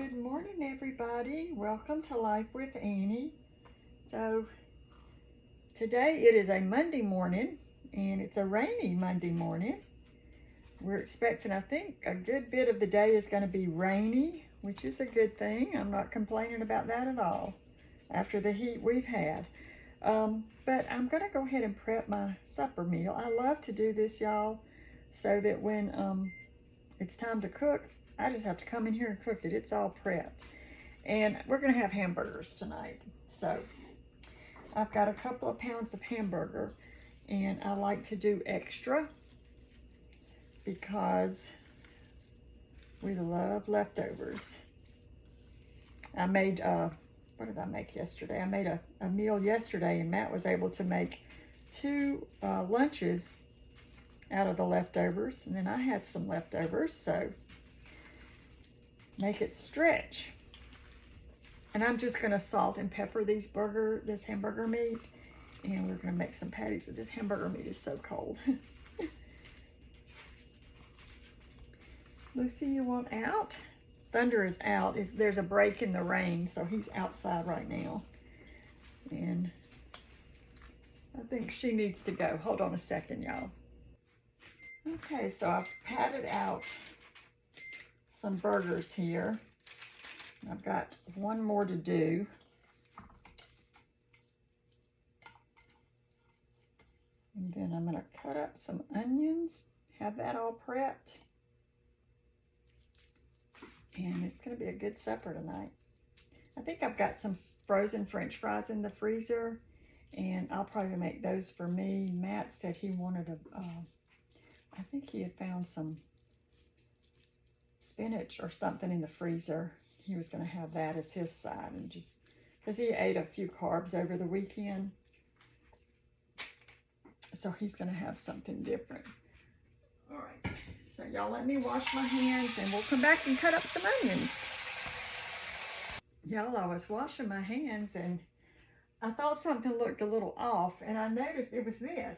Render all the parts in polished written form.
Good morning, everybody. Welcome to Life with Annie. So today it is a Monday morning, and it's a rainy Monday morning. We're expecting, I think, a good bit of the day is going to be rainy, which is a good thing. I'm not complaining about that at all after the heat we've had. But I'm going to go ahead and prep my supper meal. I love to do this, y'all, so that when it's time to cook, I just have to come in here and cook it. It's all prepped. And we're going to have hamburgers tonight. So I've got a couple of pounds of hamburger, and I like to do extra because we love leftovers. I made, what did I make yesterday? I made a meal yesterday, and Matt was able to make 2 lunches out of the leftovers, and then I had some leftovers, so make it stretch. And I'm just gonna salt and pepper this hamburger meat, and we're gonna make some patties. This hamburger meat is so cold. Lucy, you want out? Thunder is out. There's a break in the rain, so he's outside right now. And I think she needs to go. Hold on a second, y'all. Okay, so I've patted out some burgers here. I've got one more to do. And then I'm going to cut up some onions, have that all prepped. And it's going to be a good supper tonight. I think I've got some frozen French fries in the freezer, and I'll probably make those for me. Matt said he wanted I think he had found some spinach or something in the freezer. He was going to have that as his side, and just because he ate a few carbs over the weekend, so he's going to have something different. All right, so y'all let me wash my hands, and we'll come back and cut up some onions. Y'all, I was washing my hands, and I thought something looked a little off, and I noticed it was this.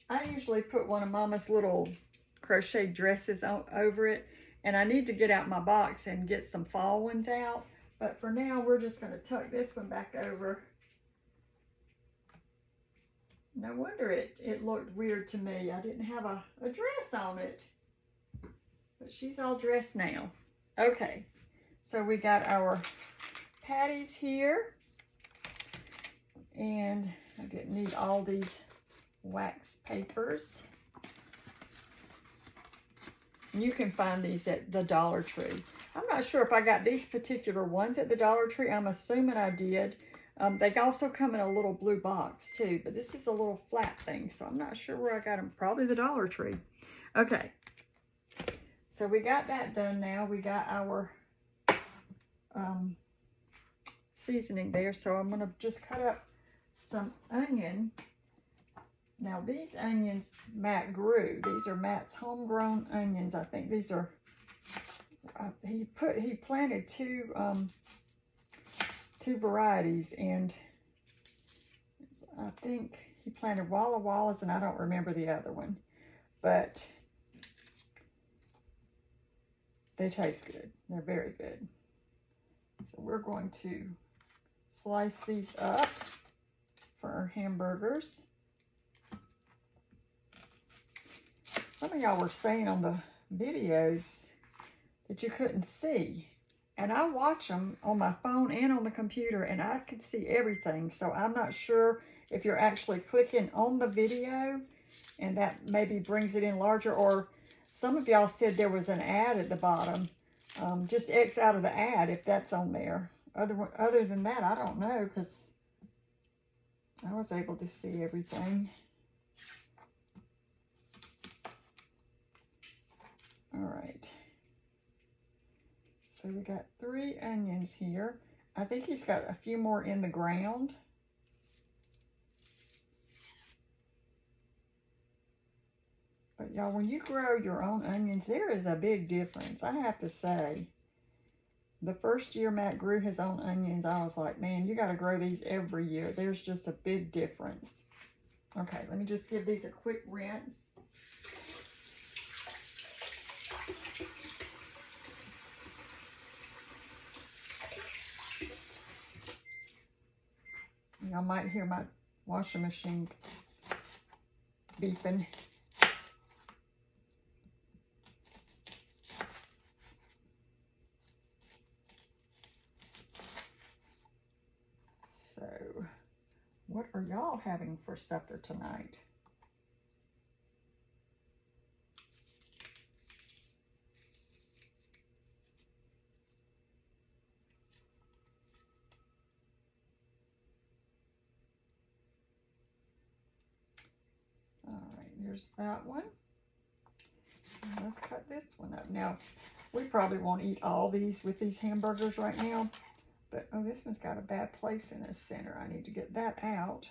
I usually put one of Mama's little crochet dresses over it, and I need to get out my box and get some fall ones out. But for now, we're just going to tuck this one back over. No wonder it looked weird to me. I didn't have a dress on it. But she's all dressed now. Okay, so we got our patties here. And I didn't need all these wax papers. You can find these at the Dollar Tree. I'm not sure if I got these particular ones at the Dollar Tree. I'm assuming I did. They also come in a little blue box too, but this is a little flat thing, so I'm not sure where I got them. Probably the Dollar Tree. Okay, so we got that done now. We got our seasoning there, so I'm going to just cut up some onion. Now these onions Matt grew. These are Matt's homegrown onions. I think these are, he planted two varieties, and I think he planted Walla Wallas, and I don't remember the other one, but they taste good. They're very good. So we're going to slice these up for our hamburgers. Some of y'all were saying on the videos that you couldn't see. And I watch them on my phone and on the computer, and I could see everything. So I'm not sure if you're actually clicking on the video and that maybe brings it in larger, or some of y'all said there was an ad at the bottom. Just X out of the ad if that's on there. Other than that, I don't know, because I was able to see everything. All right. So we got 3 onions here. I think he's got a few more in the ground. But y'all, when you grow your own onions, there is a big difference, I have to say. The first year Matt grew his own onions, I was like, man, you got to grow these every year. There's just a big difference. Okay, let me just give these a quick rinse. Y'all might hear my washing machine beeping. So, what are y'all having for supper tonight? All right, there's that one. And let's cut this one up. Now, we probably won't eat all these with these hamburgers right now, but oh, this one's got a bad place in the center. I need to get that out.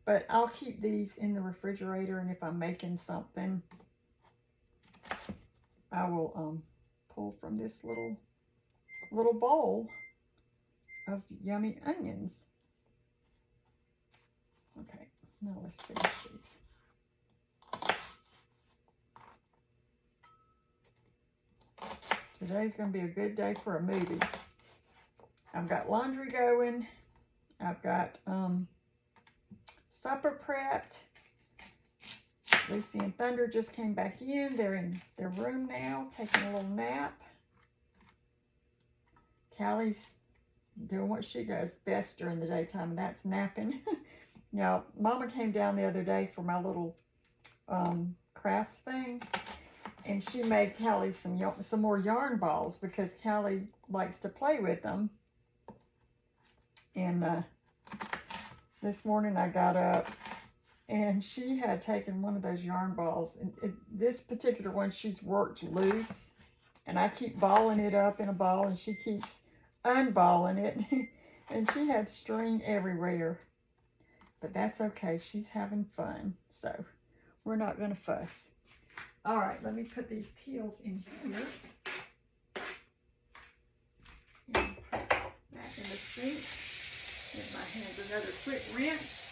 But I'll keep these in the refrigerator, and if I'm making something, I will pull from this little bowl of yummy onions. Okay, now let's finish these. Today's going to be a good day for a movie. I've got laundry going. I've got supper prepped. Lucy and Thunder just came back in. They're in their room now, taking a little nap. Callie's doing what she does best during the daytime, and that's napping. Now, Mama came down the other day for my little crafts thing, and she made Callie some more yarn balls because Callie likes to play with them. And this morning I got up, and she had taken one of those yarn balls, and this particular one she's worked loose, and I keep balling it up in a ball, and she keeps unballing it, and she had string everywhere. But that's okay. She's having fun, so we're not going to fuss. All right, let me put these peels in here. And put that in the sink. Give my hands another quick rinse.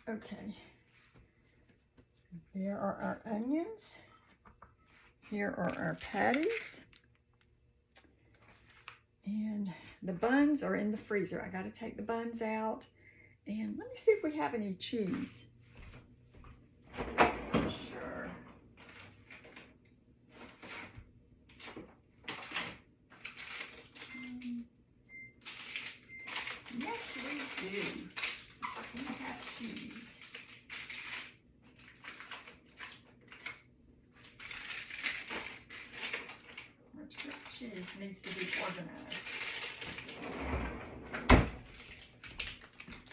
Okay, there are our onions. Here are our patties. And the buns are in the freezer. I got to take the buns out. And let me see if we have any cheese. Sure. Yes, we do. We have cheese. Which this cheese needs to be organized.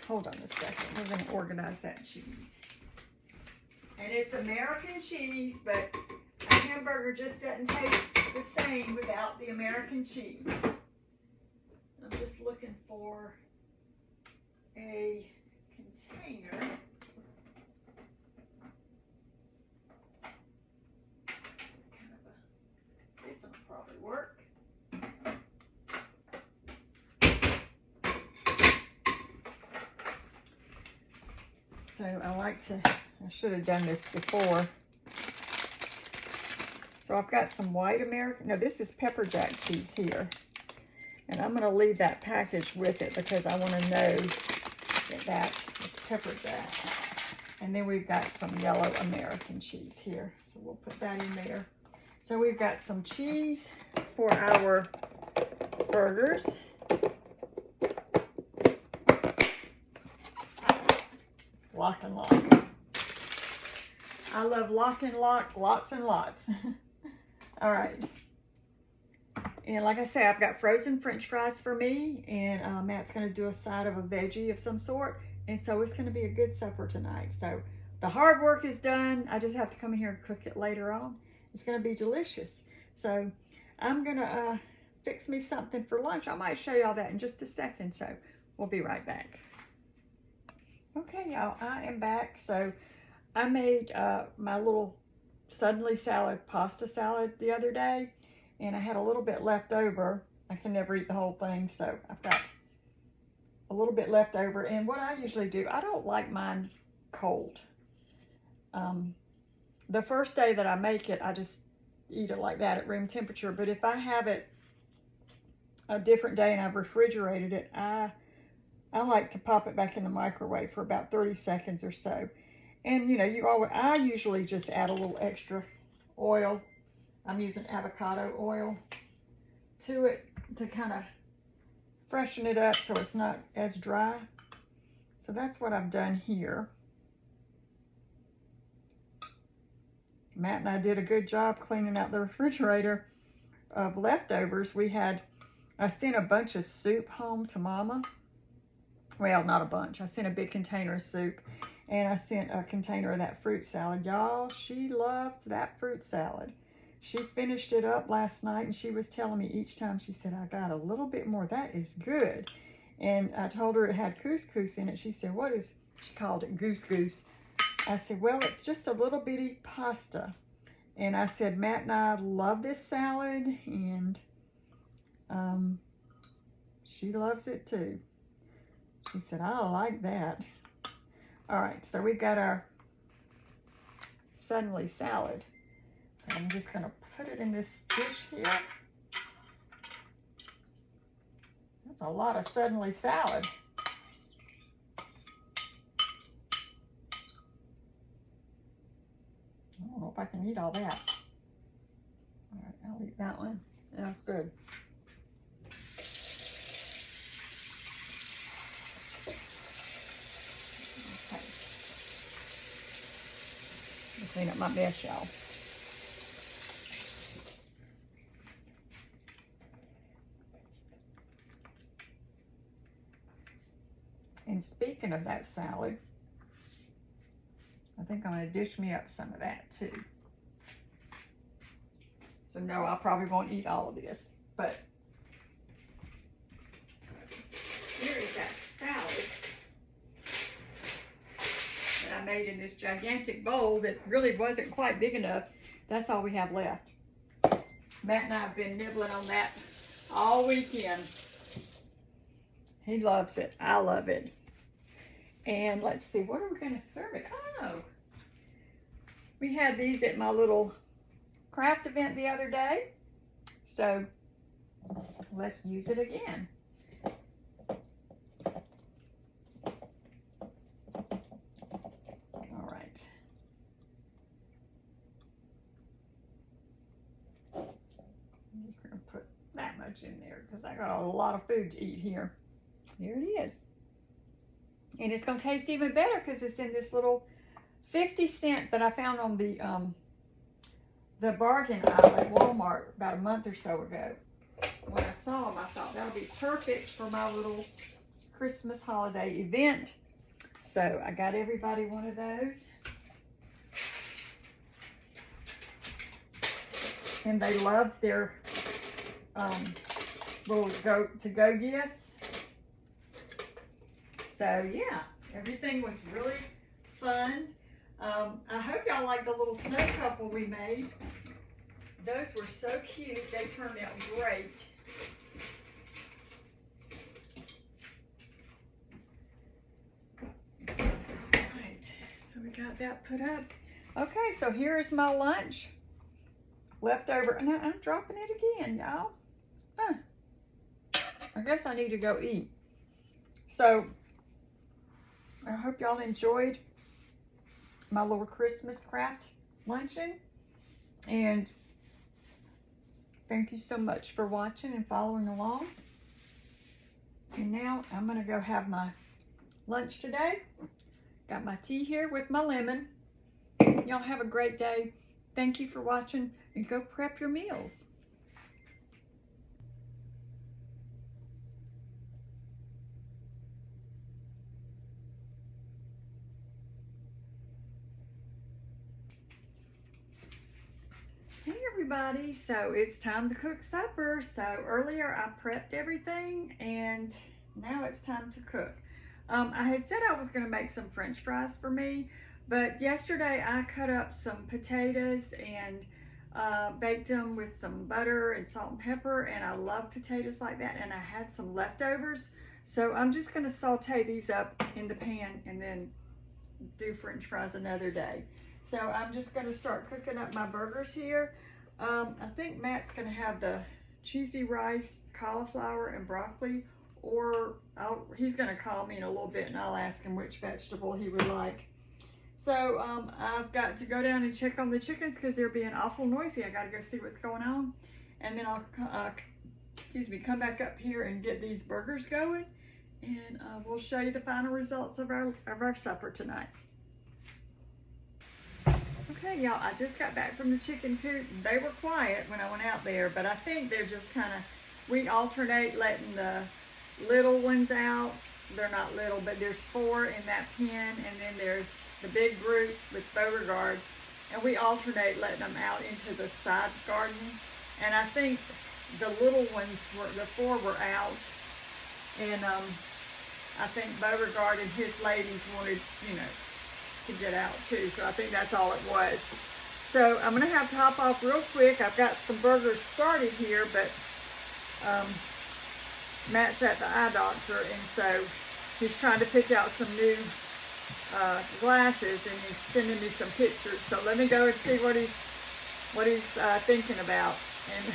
Hold on a second. We're going to organize that cheese. And it's American cheese, but a hamburger just doesn't taste the same without the American cheese. I'm just looking for a container. This one will probably work. So I should have done this before. So I've got some white American, no, this is pepper jack cheese here. And I'm going to leave that package with it because I want to know that is pepper jack. And then we've got some yellow American cheese here. So we'll put that in there. So we've got some cheese for our burgers. Lock and lock. I love lock and lock, lots and lots. All right. And like I say, I've got frozen French fries for me, and Matt's going to do a side of a veggie of some sort. And so it's going to be a good supper tonight. So the hard work is done. I just have to come in here and cook it later on. It's going to be delicious. So I'm going to fix me something for lunch. I might show y'all that in just a second. So we'll be right back. Okay, y'all, I am back. So I made my little suddenly salad, pasta salad the other day, and I had a little bit left over. I can never eat the whole thing, so I've got a little bit left over. And what I usually do, I don't like mine cold. The first day that I make it, I just eat it like that at room temperature. But if I have it a different day and I've refrigerated it, I like to pop it back in the microwave for about 30 seconds or so. And you know, I usually just add a little extra oil. I'm using avocado oil to it to kind of freshen it up so it's not as dry. So that's what I've done here. Matt and I did a good job cleaning out the refrigerator of leftovers. I sent a bunch of soup home to Mama. Well, not a bunch. I sent a big container of soup, and I sent a container of that fruit salad. Y'all, she loves that fruit salad. She finished it up last night, and she was telling me each time, she said, I got a little bit more. That is good. And I told her it had couscous in it. She said, what is, she called it goose goose. I said, well, it's just a little bitty pasta. And I said, Matt and I love this salad, and she loves it too. She said, I like that. All right, so we've got our suddenly salad. So I'm just gonna put it in this dish here. That's a lot of suddenly salad. I don't know if I can eat all that. All right, I'll eat that one. Yeah, good. Okay. Let me clean up my mess, y'all. And speaking of that salad, I think I'm going to dish me up some of that too. So no, I probably won't eat all of this, but here is that salad that I made in this gigantic bowl that really wasn't quite big enough. That's all we have left. Matt and I have been nibbling on that all weekend. He loves it. I love it. And let's see, what are we going to serve it? Oh, we had these at my little craft event the other day. So let's use it again. All right. I'm just going to put that much in there because I got a lot of food to eat here. There it is. And it's going to taste even better because it's in this little 50-cent that I found on the bargain aisle at Walmart about a month or so ago. When I saw them, I thought that'll be perfect for my little Christmas holiday event. So I got everybody one of those. And they loved their little to-go gifts. So yeah, everything was really fun. I hope y'all like the little snow couple we made. Those were so cute. They turned out great. Right, so we got that put up. Okay, so here's my lunch. Leftover, and I'm dropping it again, y'all. I guess I need to go eat. So I hope y'all enjoyed my little Christmas craft luncheon, and thank you so much for watching and following along. And now I'm gonna go have my lunch today. Got my tea here with my lemon. Y'all have a great day. Thank you for watching, and go prep your meals. Hey everybody, so it's time to cook supper. So earlier I prepped everything, and now it's time to cook. I had said I was going to make some French fries for me, but yesterday I cut up some potatoes and baked them with some butter and salt and pepper, and I love potatoes like that, and I had some leftovers, So I'm just going to saute these up in the pan and then do French fries another day. So I'm just going to start cooking up my burgers here. I think Matt's going to have the cheesy rice, cauliflower, and broccoli, or he's going to call me in a little bit and I'll ask him which vegetable he would like. So I've got to go down and check on the chickens because they're being awful noisy. I got to go see what's going on. And then I'll, come back up here and get these burgers going. And we'll show you the final results of our supper tonight. Okay, y'all, I just got back from the chicken coop. They were quiet when I went out there, but I think they're just kind of, we alternate letting the little ones out. They're not little, but there's 4 in that pen, and then there's the big group with Beauregard, and we alternate letting them out into the side garden. And I think the little ones, the 4 were out, and I think Beauregard and his ladies wanted, to get out too. So I think that's all it was. So I'm gonna have to hop off real quick. I've got some burgers started here, but Matt's at the eye doctor, and so he's trying to pick out some new glasses, and he's sending me some pictures. So let me go and see what he's thinking about, and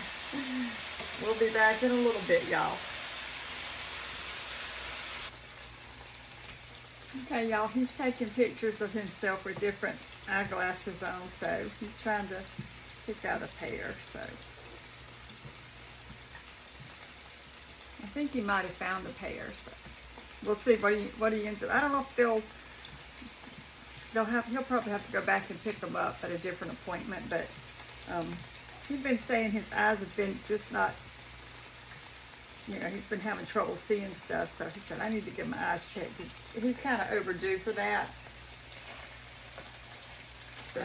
we'll be back in a little bit, y'all. Okay, y'all, he's taking pictures of himself with different eyeglasses on, so he's trying to pick out a pair. So I think he might have found a pair. So we'll see what he ends up. I don't know if he'll probably have to go back and pick them up at a different appointment. But he's been saying his eyes have been just not. He's been having trouble seeing stuff, so he said, I need to get my eyes checked. He's kind of overdue for that. So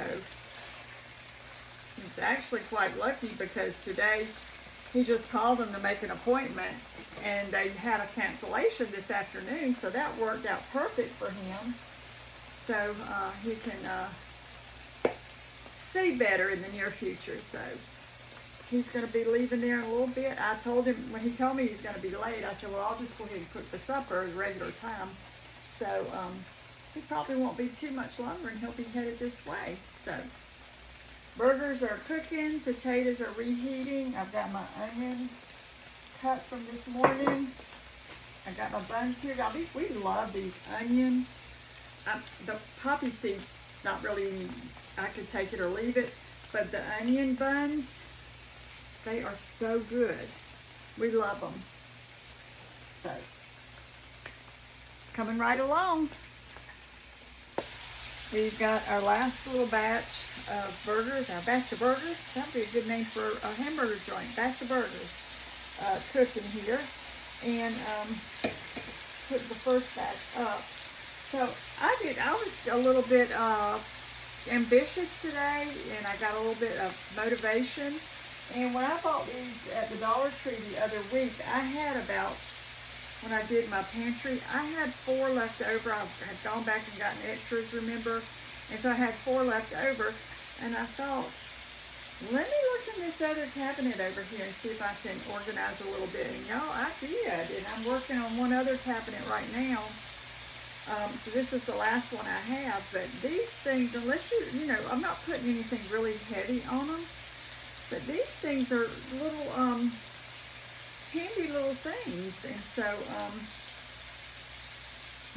he's actually quite lucky because today he just called them to make an appointment, and they had a cancellation this afternoon, so that worked out perfect for him. So he can see better in the near future. So he's going to be leaving there in a little bit. I told him, when he told me he's going to be late, I said, well, I'll just go ahead and cook the supper at regular time. So he probably won't be too much longer, and he'll be headed this way. So burgers are cooking, potatoes are reheating. I've got my onion cut from this morning. I got my buns here. Now, we love these onion. The poppy seeds, not really, I could take it or leave it, but the onion buns, they are so good. We love them. So, coming right along. We've got our last little batch of burgers, our batch of burgers. That'd be a good name for a hamburger joint, batch of burgers, cooking here. And put the first batch up. So I was a little bit ambitious today, and I got a little bit of motivation. And when I bought these at the Dollar Tree the other week, I had about, when I did my pantry, I had 4 left over. I had gone back and gotten extras, remember? And so I had 4 left over. And I thought, let me look in this other cabinet over here and see if I can organize a little bit. And y'all, I did. And I'm working on one other cabinet right now. So this is the last one I have. But these things, unless I'm not putting anything really heavy on them. But these things are little, handy little things. And so,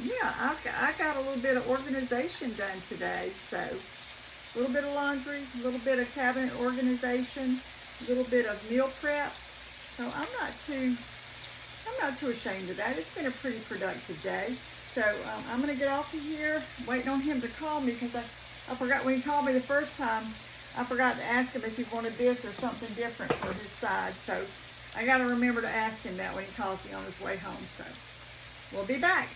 yeah, I got a little bit of organization done today. So, a little bit of laundry, a little bit of cabinet organization, a little bit of meal prep. So, I'm not too ashamed of that. It's been a pretty productive day. So, I'm going to get off of here, waiting on him to call me, because I forgot when he called me the first time. I forgot to ask him if he wanted this or something different for his side. So I got to remember to ask him that when he calls me on his way home. So we'll be back.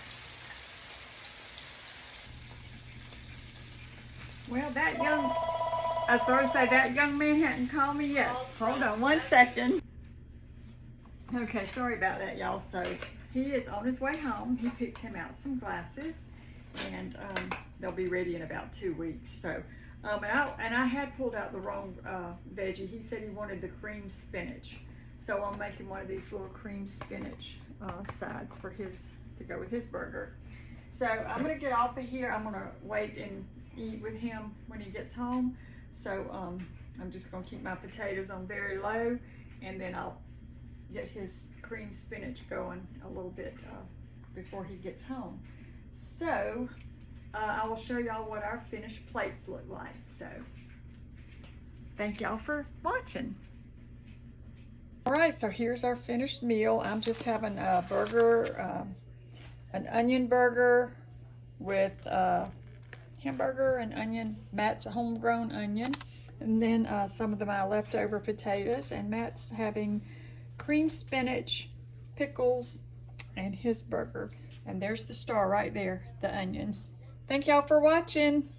Well, I started to say that young man hadn't called me yet. Hold on one second. Okay, sorry about that, y'all. So he is on his way home. He picked him out some glasses, and they'll be ready in about 2 weeks. So. And I had pulled out the wrong veggie. He said he wanted the cream spinach. So I'm making one of these little cream spinach sides for his, to go with his burger. So I'm gonna get off of here. I'm gonna wait and eat with him when he gets home. So I'm just gonna keep my potatoes on very low, and then I'll get his cream spinach going a little bit before he gets home. So I will show y'all what our finished plates look like. So thank y'all for watching. All right, so here's our finished meal. I'm just having a burger, an onion burger with hamburger and onion. Matt's a homegrown onion. And then some of my leftover potatoes. And Matt's having cream spinach, pickles, and his burger. And there's the star right there, the onions. Thank y'all for watching.